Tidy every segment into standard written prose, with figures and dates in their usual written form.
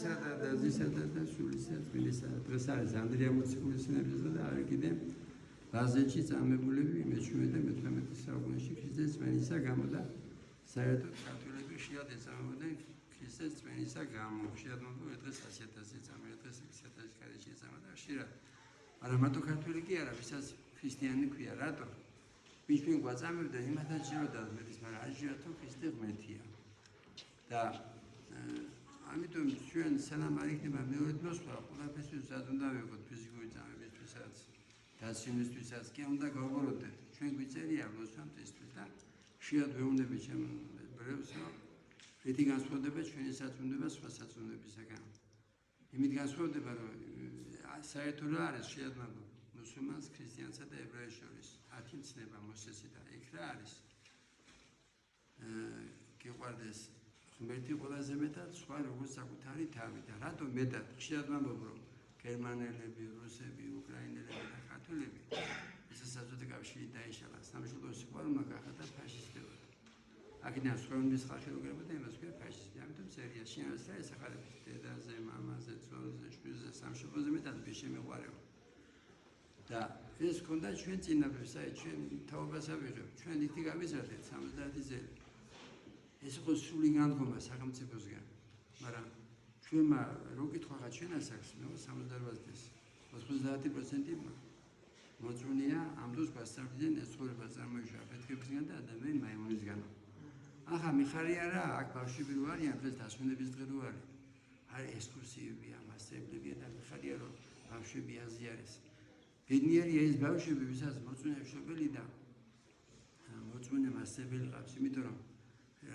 და სულისა წმინდისა დღეს არის ანდრია მოციქულის სინებისა და არის კიდე ლაზეთში წამებულები მე-17 და მე-18 საუკუნეში ქრისტეს წმენისა გამო და საერთოდ ქართველები ხშირად ეწამებოდნენ ქრისტეს წმენისა გამო. ხშირად მომდევნო დღეს 100,000 წამე, დღეს 6,000 ქართველი ეწამა და ხშირად. მაგრამ მარტო ქართველი კი არა, ვისაც ქრისტიანი ქვია, რატო? ვინც ვინ გვაწამებდა, იმათაც შეოდა მეტის, მაგრამ არ შეოდა თუ ქრისტე ღმერთია. და ამიტომ ჩვენ სანამ არ იქნება მეორე მოსვლა, ყველაფერთვის ზად უნდა ვიყოთ ფიზიკური წამებისთვისაც, დაცინვისთვისაც კი უნდა გავგოროდეთ. ჩვენ გვიწერია მოსვამთისთვის და ხშირად ვეუბნები ჩემ მეგობრებს, რომ რითი განსხვავდება ჩვენი საწუნდება სხვა საწუნდებისაგან. იმით განსხვავდება, რომ საერთოდ რა არის ხშირად მუსულმანს, ქრისტიანსა და ებრაელს შორის 10 ცნება მოსესი და იქ რა არის? გიყვარდეს ღმერთი ყველაზე მეტად, სხვა როგორც საკუთარი თავი და რატომ მეტად? ხშირად ვამბობ, რომ გერმანელები, რუსები, უკრაინელები და ქართველები ეს საბჭოთა კავშირი დაიშალა, სამშობლო სიყვარულმა გახადა ფაშისტებად. აქედან სხვაობის ხალხი როგორებოდა იმას ქვია ფაშისტი. ამიტომ სერია შინაარსა ესახარებს დედაზე, მამაზე, ძმაზე, შვილზე, სამშობლოზე მეტად შემეყვარევა. და ეს ქონდა ჩვენ წინაპრებს, აი ჩვენ თაობას ავიღებ, ჩვენ იქ გამიზრდეთ 70 წელი. ეს იყო სრული განდგომა სახელმწიფოსგან, მაგრამ ჩვენმა რო კითხვა ჩვენას აქვს, მე 78 წელს 90% მოწუნია ამ დროს გასწავლიდან ეს ცხოვრება წარმოიშვა აფეთქებისგან და ადამიანი მაიმუნისგანო. ახლა მიხარია რა, აქ ბავშვები რო არიან, დღეს დასვენების დღე რო არის. არის ექსკურსიებია, მასწავლებლებია და მიხარია რომ ბავშვები აზიარეს. ბედნიერია ეს ბავშვები, ვისაც მოწუნე მშობელი და მოწუნე მასწავლებელი ყავს, იმიტომ რომ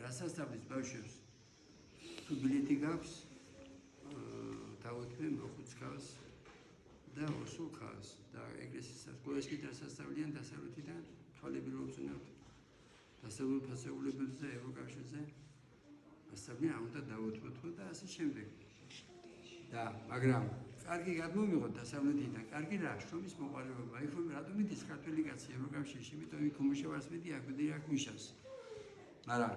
რას ასწავლის ბავშვებს? თუ ბილეთი გაქვს, დაუთმე მოხუც ქავს და ოსულ ქავს და ეკლესიის სკოლაში კიდე ასწავლიან დასავლეთიდან თვალები რო უწუნებთ. დასავლურ ფასეულებებზე ევროკავშირზე ასწავლიან, ამ უნდა დაუთმოთ და ასე შემდეგ. და მაგრამ კარგი გადმომიღოთ დასავლეთიდან, კარგი რა, შრომის მოყარება, იქ რატომ მიდის ქართველი კაცი ევროკავშირში, იმიტომ იქ უმუშავარს მეტი აკვდი აქ მუშავს. მაგრამ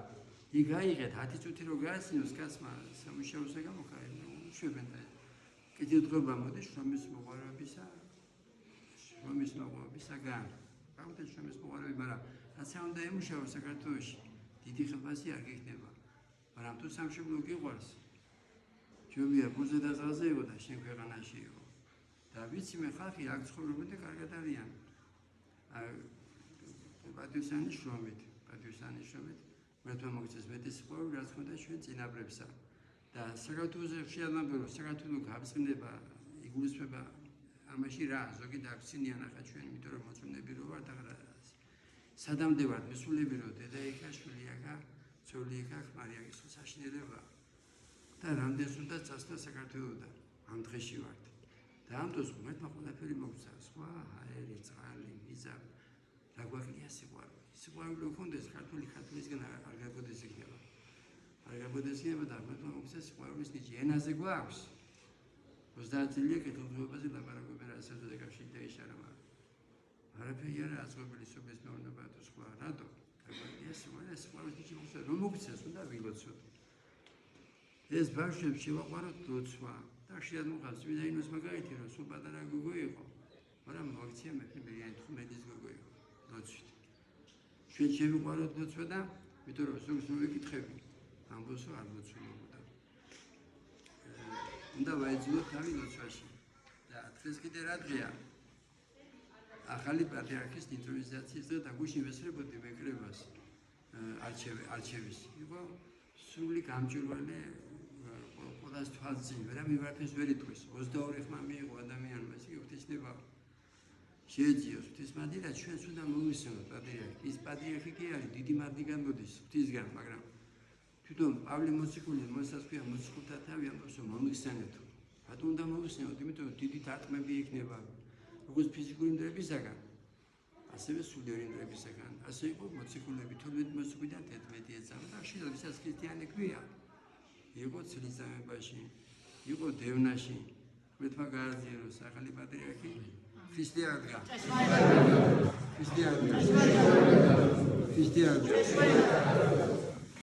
იქ აიღეთ 10 წუთი რო გააცინოს კაცმა სამუშაოზე გამოხარე, უშვებენ და კიდევ დღეობა მოდის შრომის მოყარებისაგან. გავუდგეთ შრომის მოყარები, მაგრამ რაცა უნდა ემუშაოს საქართველოში, დიდი ხალხი არ გიქნება. მაგრამ თუ სამშობლო გიყვარს, ჯობია გულზე და ზღვაზე იყო და შენ ქვეყანაში იყო. და ვიცი მე ხალხი აქ ცხოვრობენ და კარგად არიან. პატივისცემი შრომით. მართლა მოგწეს მეტი სიყვარული, რაც ხონდა ჩვენ წინაპრებსა. და საქართველოს ხშირად ვამბობ, რომ საქართველო გაბწყინდება, იგულისხმება ამაში რა, ზოგი დაქცინიან ახლა ჩვენ, იმიტომ რომ მოწმენები რო ვართ, ახლა სადამდე ვართ მისულები, რომ დედა იქაშვილი აქა, ცოლი იქა, ხმარი აქ ის საშინელება. და რამდენს უნდა წასვლა საქართველოდან, ამ დღეში ვართ. და ამ დროს ღმერთმა ყველაფერი მოგცა, სხვა ჰაერი, წყალი, მიზა, რა გვაქვს სიყვარული. სიყვარული უქონდეს ქართულისგან არ გაგოდეს იქნება. არ გაგოდეს იქნება და ღმერთმა მოგცა სიყვარულის ნიჭი. ენაზე გვაქვს. 30 წელია კეთილდღეობაზე ლაპარაკობენ რა საბჭოთა კავშირი დაიშალა, მაგრამ არაფერი არა აწყობილი სოფლის მეურნეობა თუ სხვა. რატო? სიყვარულის ნიჭი მოგცა, რომ მოგცეს, უნდა ვილოცოთ. ეს ბავშვებს შევაყვაროთ ლოცვა და ხშირად მოყავს წმინდა ინოს მაგალითი, რომ სულ პატარა გოგო იყო, მაგრამ მოაქცია მეფე თხმედის გოგო იყო ლოცვით. ჩვენ შევიყვაროთ ლოცვა და იმიტომ რომ ზოგს მოვიკითხები, ამბობს რომ არ ლოცვებოდა. უნდა ვაეძინოთ თავი ლოცვაში. და დღეს კიდე რა დღეა? ახალი პატრიარქის ინტრონიზაციის დღე და გუშინ ვესწრებოდი მეკრებას არჩევის. იყო სრული გამჭვირვალე ყველას თვალწინ, ვერა მივართვის ვერ იტყვის. 22 ხმა მიიღო ადამიანმა, ის ღვთისმადება. შეეძიოს ღვთისმადი და ჩვენს უნდა მოვისმენოთ პატრიარქი. ის პატრიარქი კი არის დიდი მარდი გამოდის ღვთისგან, მაგრამ თვითონ პავლე მოციქული მოსას ქვია მოციქულთა თავი ამბობს რომ მომიხსენეთ. რატომ უნდა მოვიხსენოთ? იმიტომ რომ დიდი დარტყმები იქნება. როგორც ფიზიკური ნდრებისაგან, ასევე სულიერი ნდრებისაგან. ასე იყო მოციქულები 12 მოციქულიდან 11 ეწამა და ხშირად ვისაც ქრისტიანი ქვია. იყო ცილისწამებაში, იყო დევნაში. მეთმა გააზიაროს ახალი პატრიარქი ქრისტიანია.